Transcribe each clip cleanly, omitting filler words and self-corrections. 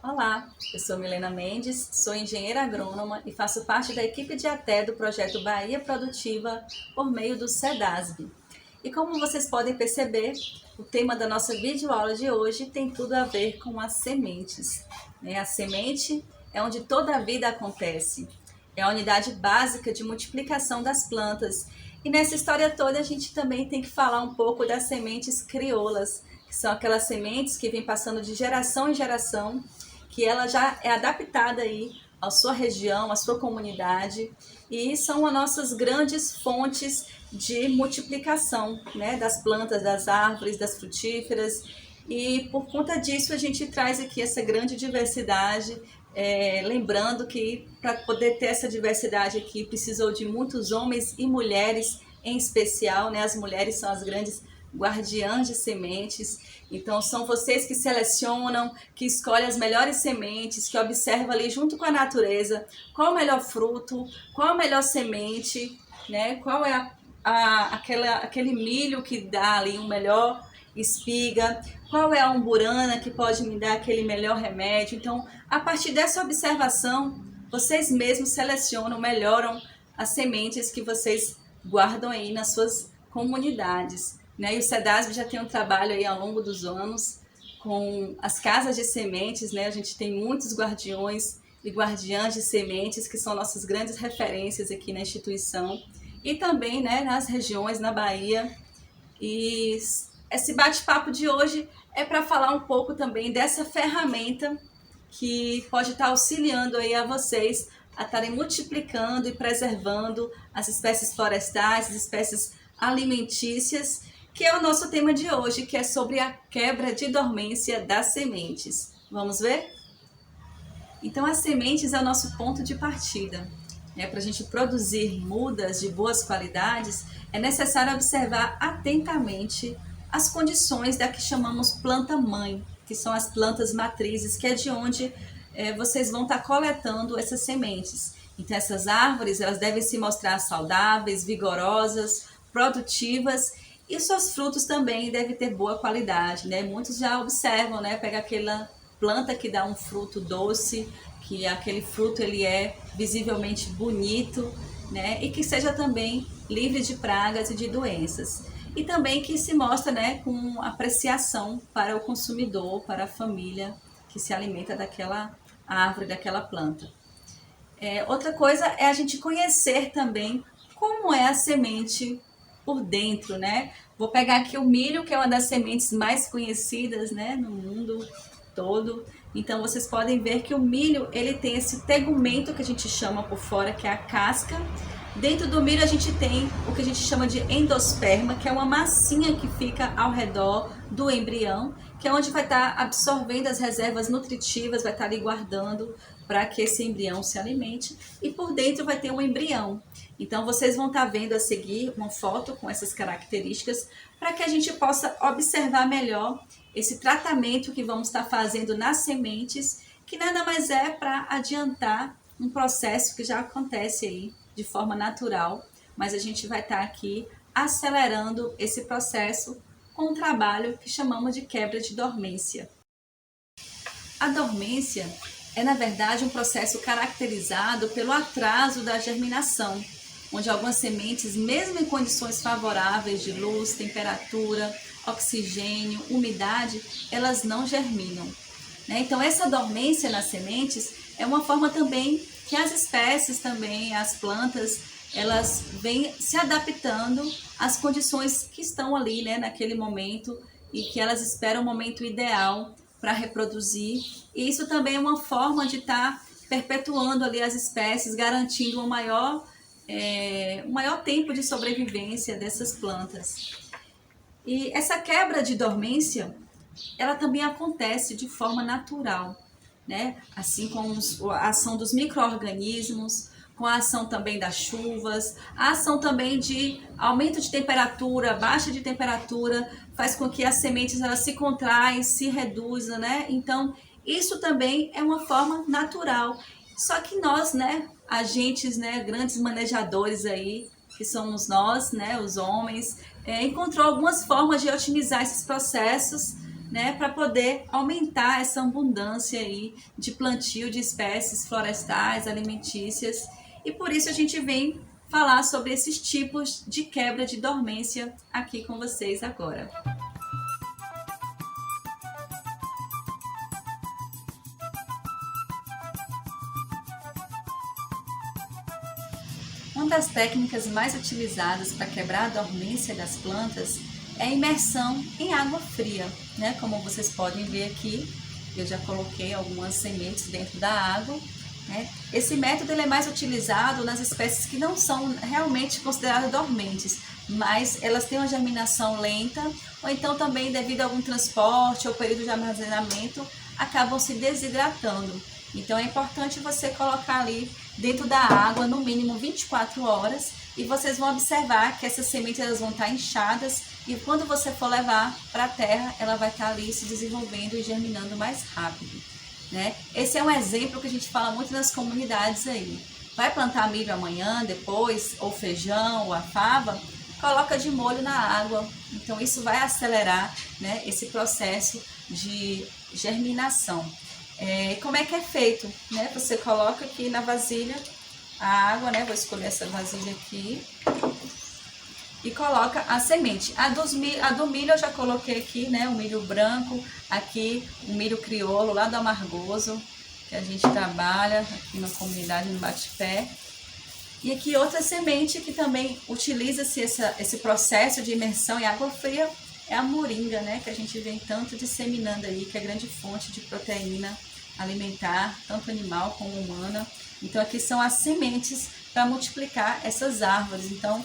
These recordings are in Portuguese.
Olá, eu sou Milena Mendes, sou engenheira agrônoma e faço parte da equipe de ATE do projeto Bahia Produtiva por meio do SEDASB. E como vocês podem perceber, o tema da nossa videoaula de hoje tem tudo a ver com as sementes. A semente é onde toda a vida acontece, é a unidade básica de multiplicação das plantas. E nessa história toda a gente também tem que falar um pouco das sementes crioulas, que são aquelas sementes que vêm passando de geração em geração, que ela já é adaptada aí à sua região, à sua comunidade, e são as nossas grandes fontes de multiplicação, né, das plantas, das árvores, das frutíferas, e por conta disso a gente traz aqui essa grande diversidade, lembrando que para poder ter essa diversidade aqui precisou de muitos homens e mulheres em especial, né, as mulheres são as grandes guardiãs de sementes, então são vocês que selecionam, que escolhem as melhores sementes, que observam ali junto com a natureza qual o melhor fruto, qual a melhor semente, né? Qual é aquele milho que dá ali um melhor espiga, qual é a umburana que pode me dar aquele melhor remédio. Então, a partir dessa observação, vocês mesmos selecionam, melhoram as sementes que vocês guardam aí nas suas comunidades. E o SEDASB já tem um trabalho aí ao longo dos anos com as casas de sementes, né? A gente tem muitos guardiões e guardiãs de sementes que são nossas grandes referências aqui na instituição e também, né, nas regiões, na Bahia. E esse bate-papo de hoje é para falar um pouco também dessa ferramenta que pode estar auxiliando aí a vocês a estarem multiplicando e preservando as espécies florestais, as espécies alimentícias, que é o nosso tema de hoje, que é sobre a quebra de dormência das sementes. Vamos ver? Então, as sementes é o nosso ponto de partida. Para a gente produzir mudas de boas qualidades, é necessário observar atentamente as condições da que chamamos planta-mãe, que são as plantas matrizes, que é de onde vocês vão estar coletando essas sementes. Então, essas árvores elas devem se mostrar saudáveis, vigorosas, produtivas, e os seus frutos também devem ter boa qualidade, né? Muitos já observam, né? Pega aquela planta que dá um fruto doce, que aquele fruto ele é visivelmente bonito, né? E que seja também livre de pragas e de doenças. E também que se mostra, né, com apreciação para o consumidor, para a família que se alimenta daquela árvore, daquela planta. Outra coisa é a gente conhecer também como é a semente por dentro, né? Vou pegar aqui o milho, que é uma das sementes mais conhecidas, né, no mundo todo. Então vocês podem ver que o milho ele tem esse tegumento que a gente chama por fora, que é a casca. Dentro do milho a gente tem o que a gente chama de endosperma, que é uma massinha que fica ao redor do embrião, que é onde vai estar absorvendo as reservas nutritivas, vai estar ali guardando para que esse embrião se alimente. E por dentro vai ter um embrião. Então vocês vão estar vendo a seguir uma foto com essas características para que a gente possa observar melhor esse tratamento que vamos estar fazendo nas sementes, que nada mais é para adiantar um processo que já acontece aí de forma natural, mas a gente vai estar aqui acelerando esse processo com um trabalho que chamamos de quebra de dormência. A dormência é, na verdade, um processo caracterizado pelo atraso da germinação, onde algumas sementes, mesmo em condições favoráveis de luz, temperatura, oxigênio, umidade, elas não germinam. Então, essa dormência nas sementes é uma forma também que as espécies também, as plantas, elas vêm se adaptando às condições que estão ali, né, naquele momento e que elas esperam o momento ideal para reproduzir. E isso também é uma forma de estar perpetuando ali as espécies, garantindo um maior tempo de sobrevivência dessas plantas. E essa quebra de dormência, ela também acontece de forma natural, né? Assim como a ação dos micro-organismos, com a ação também das chuvas, a ação também de aumento de temperatura, baixa de temperatura, faz com que as sementes elas se contraem, se reduzam, né? Então, isso também é uma forma natural. Só que nós, né, agentes, né, grandes manejadores aí, que somos nós, né, os homens, encontrou algumas formas de otimizar esses processos, né, para poder aumentar essa abundância aí de plantio de espécies florestais, alimentícias, e por isso a gente vem falar sobre esses tipos de quebra de dormência aqui com vocês agora. Uma das técnicas mais utilizadas para quebrar a dormência das plantas é a imersão em água fria, né? Como vocês podem ver aqui, eu já coloquei algumas sementes dentro da água, né? Esse método ele é mais utilizado nas espécies que não são realmente consideradas dormentes, mas elas têm uma germinação lenta, ou então também devido a algum transporte ou período de armazenamento, acabam se desidratando. Então é importante você colocar ali dentro da água no mínimo 24 horas e vocês vão observar que essas sementes elas vão estar inchadas e quando você for levar para a terra, ela vai estar ali se desenvolvendo e germinando mais rápido, né? Esse é um exemplo que a gente fala muito nas comunidades aí. Vai plantar milho amanhã, depois, ou feijão, ou a fava, coloca de molho na água. Então isso vai acelerar, né, esse processo de germinação. Como é que é feito, né? Você coloca aqui na vasilha a água, né? Vou escolher essa vasilha aqui e coloca a semente. A do milho eu já coloquei aqui, né? O milho branco, aqui o milho crioulo lá do Amargoso, que a gente trabalha aqui na comunidade no Bate-Pé. E aqui outra semente que também utiliza-se esse processo de imersão em água fria é a moringa, né? Que a gente vem tanto disseminando aí, que é grande fonte de proteína alimentar, tanto animal como humana. Então aqui são as sementes para multiplicar essas árvores. Então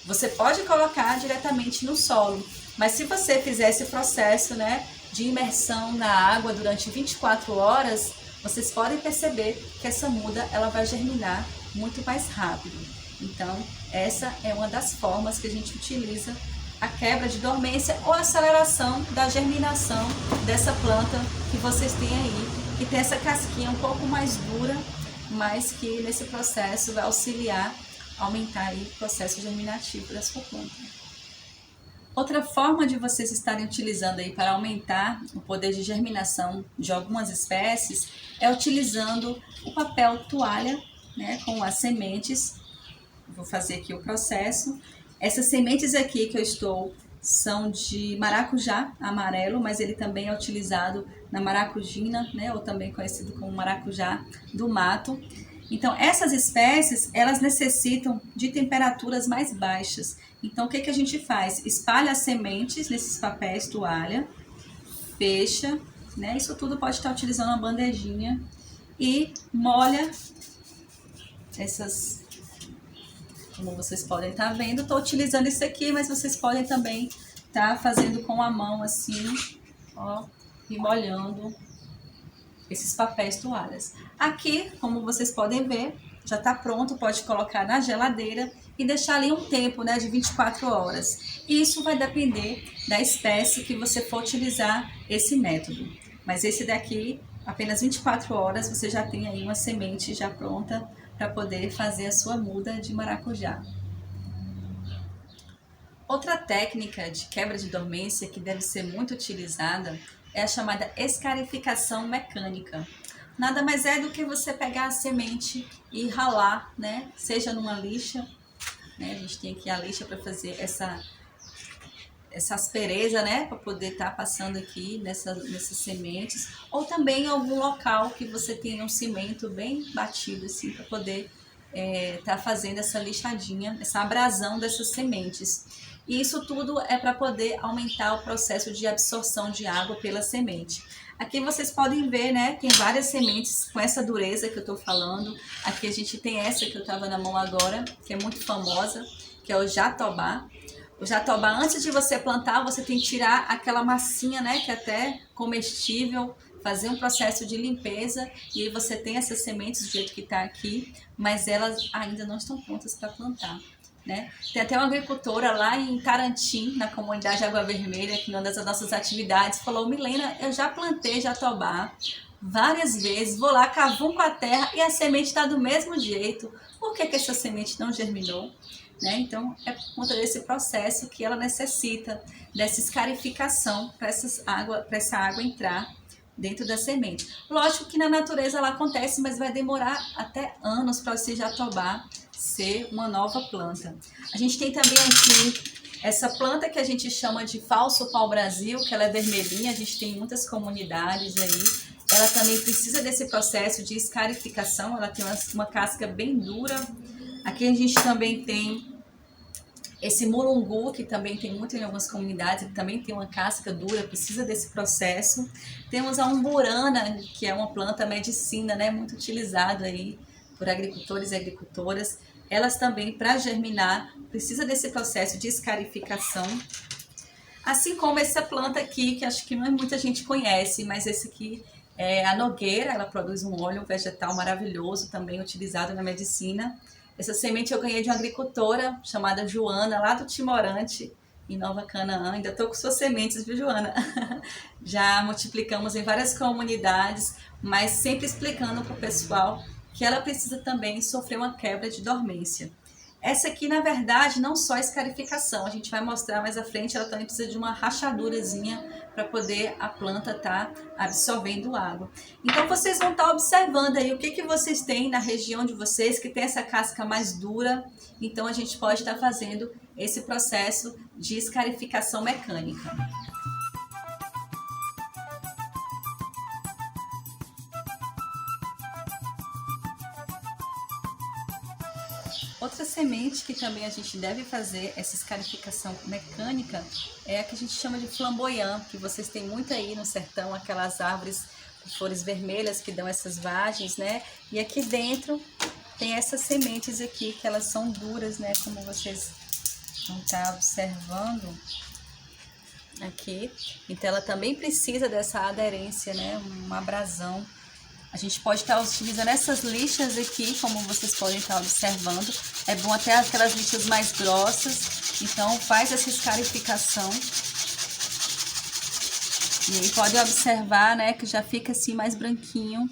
você pode colocar diretamente no solo, mas se você fizer esse processo, né, de imersão na água durante 24 horas, vocês podem perceber que essa muda ela vai germinar muito mais rápido. Então essa é uma das formas que a gente utiliza a quebra de dormência ou aceleração da germinação dessa planta que vocês têm aí, que tem essa casquinha um pouco mais dura, mas que nesse processo vai auxiliar a aumentar aí o processo germinativo da sua planta. Outra forma de vocês estarem utilizando aí para aumentar o poder de germinação de algumas espécies é utilizando o papel toalha, né, com as sementes. Vou fazer aqui o processo. Essas sementes aqui que eu estou são de maracujá amarelo, mas ele também é utilizado na maracujina, né, ou também conhecido como maracujá do mato. Então essas espécies, elas necessitam de temperaturas mais baixas. Então o que a gente faz? Espalha as sementes nesses papéis toalha, fecha, né? Isso tudo pode estar utilizando uma bandejinha e molha essas. Como vocês podem estar vendo, estou utilizando isso aqui, mas vocês podem também estar fazendo com a mão assim, ó, e molhando esses papéis toalhas. Aqui, como vocês podem ver, já está pronto, pode colocar na geladeira e deixar ali um tempo, né, de 24 horas. Isso vai depender da espécie que você for utilizar esse método. Mas esse daqui, apenas 24 horas, você já tem aí uma semente já pronta para poder fazer a sua muda de maracujá. Outra técnica de quebra de dormência que deve ser muito utilizada é a chamada escarificação mecânica. Nada mais é do que você pegar a semente e ralar, né? Seja numa lixa, né? A gente tem aqui a lixa para fazer essa aspereza, né? Para poder estar passando aqui nessas sementes, ou também em algum local que você tenha um cimento bem batido, assim, para poder estar fazendo essa lixadinha, essa abrasão dessas sementes. E isso tudo é para poder aumentar o processo de absorção de água pela semente. Aqui vocês podem ver, né? Tem várias sementes com essa dureza que eu estou falando. Aqui a gente tem essa que eu estava na mão agora, que é muito famosa, que é o jatobá. O jatobá, antes de você plantar, você tem que tirar aquela massinha, né? Que é até comestível, fazer um processo de limpeza. E aí você tem essas sementes do jeito que está aqui, mas elas ainda não estão prontas para plantar, né? Tem até uma agricultora lá em Tarantim, na comunidade Água Vermelha, que numa das nossas atividades falou: Milena, eu já plantei jatobá, várias vezes, vou lá, cavuco a terra e a semente está do mesmo jeito. Por que essa semente não germinou? Né? Então, é por conta desse processo que ela necessita dessa escarificação para essa água entrar dentro da semente. Lógico que na natureza ela acontece, mas vai demorar até anos para esse jatobá ser uma nova planta. A gente tem também aqui essa planta que a gente chama de falso pau-brasil, que ela é vermelhinha, a gente tem muitas comunidades aí. Ela também precisa desse processo de escarificação, ela tem uma casca bem dura. Aqui a gente também tem esse mulungu, que também tem muito em algumas comunidades, que também tem uma casca dura, precisa desse processo. Temos a umburana, que é uma planta medicina, né, muito utilizada aí por agricultores e agricultoras. Elas também, para germinar, precisa desse processo de escarificação. Assim como essa planta aqui, que acho que não muita gente conhece, mas esse aqui é a nogueira, ela produz um óleo vegetal maravilhoso, também utilizado na medicina. Essa semente eu ganhei de uma agricultora chamada Joana, lá do Timorante, em Nova Canaã. Ainda estou com suas sementes, viu, Joana? Já multiplicamos em várias comunidades, mas sempre explicando para o pessoal que ela precisa também sofrer uma quebra de dormência. Essa aqui, na verdade, não só escarificação, a gente vai mostrar mais à frente, ela também precisa de uma rachadurazinha para poder a planta estar absorvendo água. Então, vocês vão estar observando aí o que vocês têm na região de vocês, que tem essa casca mais dura. Então, a gente pode estar fazendo esse processo de escarificação mecânica. Outra semente que também a gente deve fazer essa escarificação mecânica é a que a gente chama de flamboyant, que vocês têm muito aí no sertão, aquelas árvores com flores vermelhas que dão essas vagens, né? E aqui dentro tem essas sementes aqui, que elas são duras, né? Como vocês vão estar observando aqui. Então ela também precisa dessa aderência, né? Uma abrasão. A gente pode estar utilizando essas lixas aqui, como vocês podem estar observando. É bom até aquelas lixas mais grossas. Então, faz essa escarificação. E aí pode observar, né, que já fica assim mais branquinho.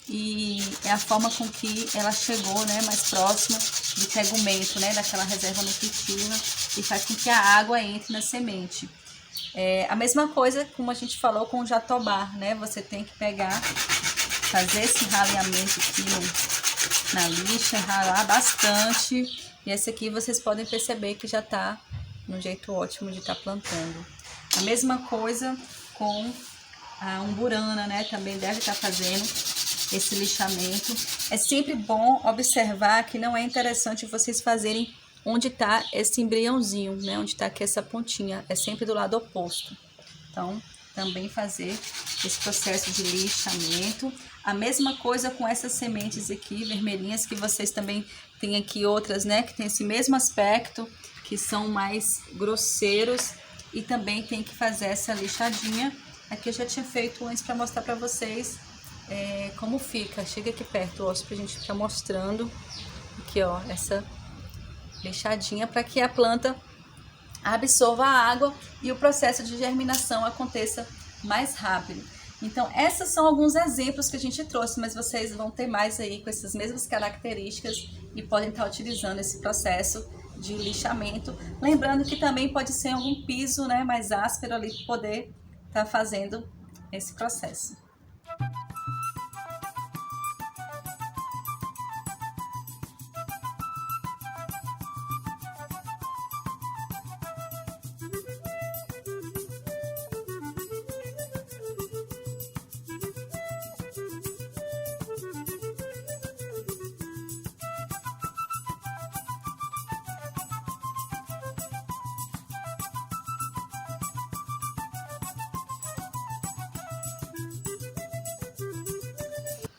E é a forma com que ela chegou, né, mais próxima do tegumento, né, daquela reserva nutritiva. E faz com que a água entre na semente. A mesma coisa como a gente falou com o jatobá, né? Você tem que pegar, fazer esse raleamento aqui na lixa, ralar bastante. E esse aqui vocês podem perceber que já tá no jeito ótimo de estar plantando. A mesma coisa com a umburana, né? Também deve estar fazendo esse lixamento. É sempre bom observar que não é interessante vocês fazerem onde está esse embriãozinho, né? Onde está aqui essa pontinha. É sempre do lado oposto. Então, também fazer esse processo de lixamento. A mesma coisa com essas sementes aqui, vermelhinhas, que vocês também têm aqui outras, né? Que tem esse mesmo aspecto, que são mais grosseiros. E também tem que fazer essa lixadinha. Aqui eu já tinha feito antes para mostrar para vocês como fica. Chega aqui perto, ó, pra gente ficar mostrando. Aqui, ó, essa lixadinha para que a planta absorva a água e o processo de germinação aconteça mais rápido. Então, essas são alguns exemplos que a gente trouxe, mas vocês vão ter mais aí com essas mesmas características e podem estar utilizando esse processo de lixamento. Lembrando que também pode ser algum piso, né, mais áspero ali para poder estar fazendo esse processo.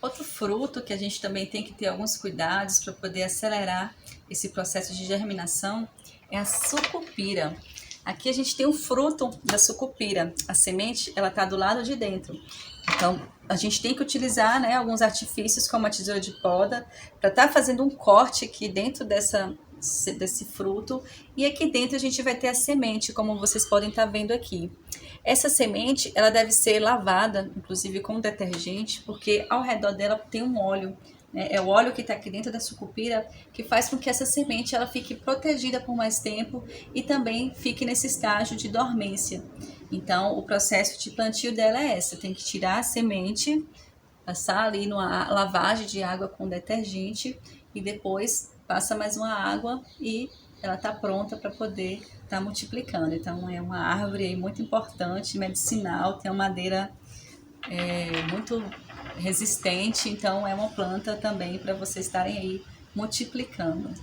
Outro fruto que a gente também tem que ter alguns cuidados para poder acelerar esse processo de germinação é a sucupira. Aqui a gente tem o fruto da sucupira. A semente, ela está do lado de dentro. Então, a gente tem que utilizar, né, alguns artifícios como a tesoura de poda para estar fazendo um corte aqui dentro dessa desse fruto. E aqui dentro a gente vai ter a semente, como vocês podem estar vendo aqui. Essa semente, ela deve ser lavada, inclusive com detergente, porque ao redor dela tem um óleo, né? É o óleo que está aqui dentro da sucupira que faz com que essa semente ela fique protegida por mais tempo e também fique nesse estágio de dormência. Então, o processo de plantio dela é essa, tem que tirar a semente, passar ali numa lavagem de água com detergente e depois passa mais uma água e ela está pronta para poder estar multiplicando. Então é uma árvore aí muito importante, medicinal, tem uma madeira muito resistente, então é uma planta também para vocês estarem aí multiplicando.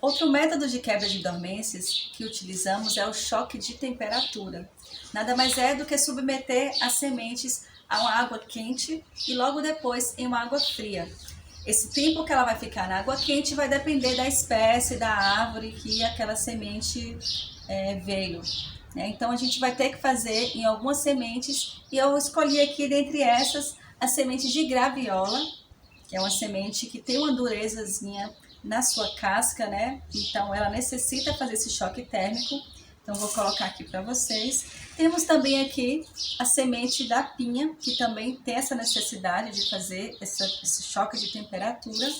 Outro método de quebra de dormências que utilizamos é o choque de temperatura. Nada mais é do que submeter as sementes a uma água quente e logo depois em uma água fria. Esse tempo que ela vai ficar na água quente vai depender da espécie da árvore que aquela semente veio. Então a gente vai ter que fazer em algumas sementes e eu escolhi aqui dentre essas a semente de graviola, que é uma semente que tem uma durezazinha na sua casca, né? Então ela necessita fazer esse choque térmico. Então vou colocar aqui para vocês. Temos também aqui a semente da pinha, que também tem essa necessidade de fazer esse choque de temperatura.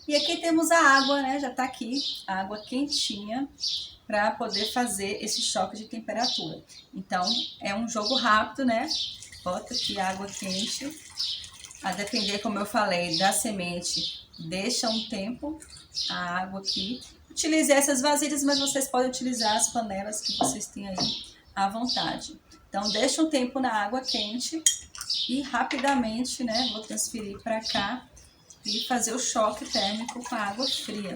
E aqui temos a água, né? Já está aqui, a água quentinha, para poder fazer esse choque de temperatura. Então é um jogo rápido, né? Bota aqui a água quente. A depender, como eu falei, da semente, deixa um tempo a água aqui. Utilize essas vasilhas, mas vocês podem utilizar as panelas que vocês têm aí à vontade. Então, deixa um tempo na água quente e rapidamente, né, vou transferir para cá e fazer o choque térmico com a água fria.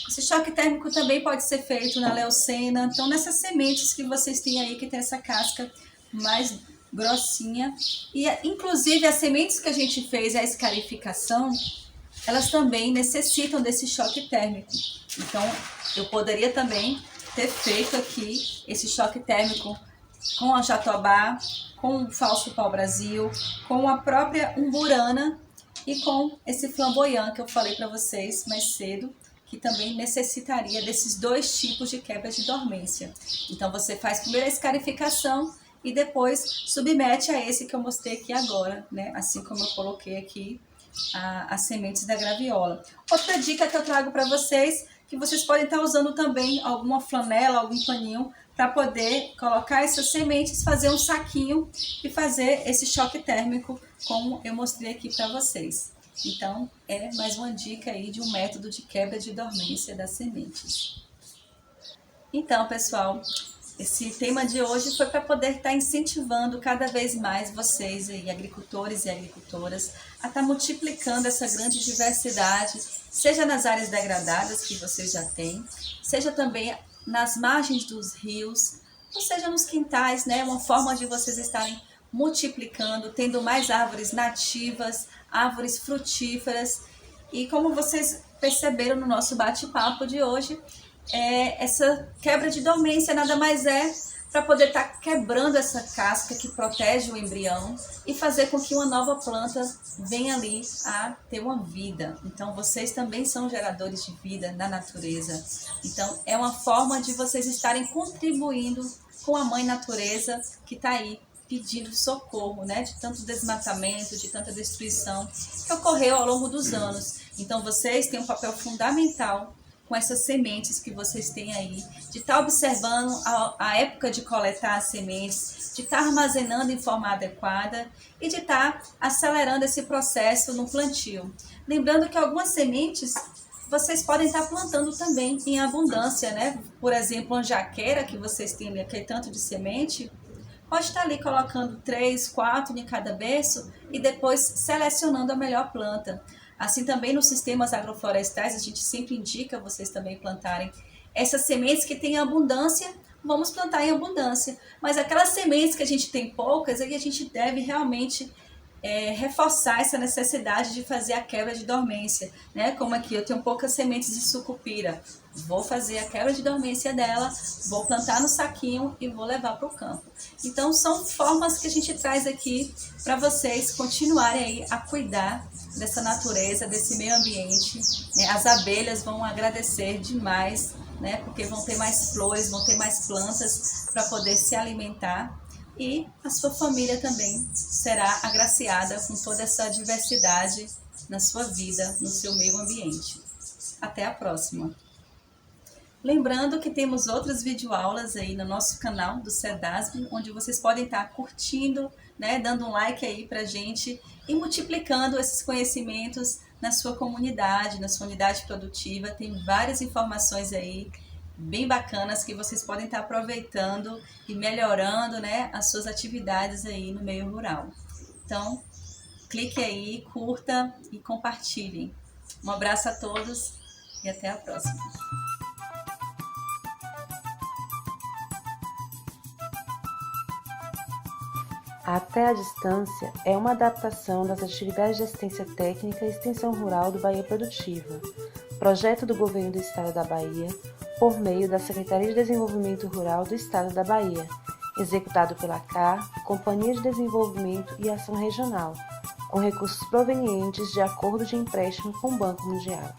Esse choque térmico também pode ser feito na leucena, então nessas sementes que vocês têm aí, que tem essa casca mais grossinha. E inclusive as sementes que a gente fez a escarificação, elas também necessitam desse choque térmico. Então eu poderia também ter feito aqui esse choque térmico com a jatobá, com o falso pau-brasil, com a própria umburana e com esse flamboyant que eu falei para vocês mais cedo, que também necessitaria desses dois tipos de quebra de dormência. Então você faz primeiro a escarificação e depois submete a esse que eu mostrei aqui agora, né? Assim como eu coloquei aqui as sementes da graviola. Outra dica que eu trago para vocês, que vocês podem estar usando também alguma flanela, algum paninho, para poder colocar essas sementes, fazer um saquinho e fazer esse choque térmico, como eu mostrei aqui para vocês. Então, é mais uma dica aí de um método de quebra de dormência das sementes. Então, pessoal, esse tema de hoje foi para poder estar incentivando cada vez mais vocês aí, agricultores e agricultoras, a estar multiplicando essa grande diversidade, seja nas áreas degradadas que vocês já têm, seja também nas margens dos rios, ou seja nos quintais, né? Uma forma de vocês estarem multiplicando, tendo mais árvores nativas, árvores frutíferas. E como vocês perceberam no nosso bate-papo de hoje, essa quebra de dormência nada mais é para poder estar quebrando essa casca que protege o embrião e fazer com que uma nova planta venha ali a ter uma vida. Então vocês também são geradores de vida na natureza. Então é uma forma de vocês estarem contribuindo com a mãe natureza que está aí pedindo socorro, né, de tanto desmatamento, de tanta destruição que ocorreu ao longo dos anos. Então vocês têm um papel fundamental com essas sementes que vocês têm aí, de estar observando a época de coletar as sementes, de estar armazenando em forma adequada e de estar acelerando esse processo no plantio. Lembrando que algumas sementes vocês podem estar plantando também em abundância, né? Por exemplo, uma jaqueira que vocês têm ali, aquele tanto de semente, pode estar ali colocando 3, 4 em cada berço e depois selecionando a melhor planta. Assim também nos sistemas agroflorestais, a gente sempre indica vocês também plantarem essas sementes que têm abundância, vamos plantar em abundância. Mas aquelas sementes que a gente tem poucas, aí a gente deve realmente reforçar essa necessidade de fazer a quebra de dormência, né? Como aqui eu tenho poucas sementes de sucupira, vou fazer a quebra de dormência dela, vou plantar no saquinho e vou levar para o campo. Então são formas que a gente traz aqui para vocês continuarem aí a cuidar dessa natureza, desse meio ambiente, né? As abelhas vão agradecer demais, né? Porque vão ter mais flores, vão ter mais plantas para poder se alimentar. E a sua família também será agraciada com toda essa diversidade na sua vida, no seu meio ambiente. Até a próxima! Lembrando que temos outras videoaulas aí no nosso canal do SEDASB, onde vocês podem estar curtindo, né, dando um like aí pra gente e multiplicando esses conhecimentos na sua comunidade, na sua unidade produtiva. Tem várias informações aí bem bacanas que vocês podem estar aproveitando e melhorando, né, as suas atividades aí no meio rural. Então, clique aí, curta e compartilhem. Um abraço a todos e até a próxima. Até a Distância é uma adaptação das atividades de assistência técnica e extensão rural do Bahia Produtiva, projeto do Governo do Estado da Bahia, por meio da Secretaria de Desenvolvimento Rural do Estado da Bahia, executado pela CAR, Companhia de Desenvolvimento e Ação Regional, com recursos provenientes de acordo de empréstimo com o Banco Mundial.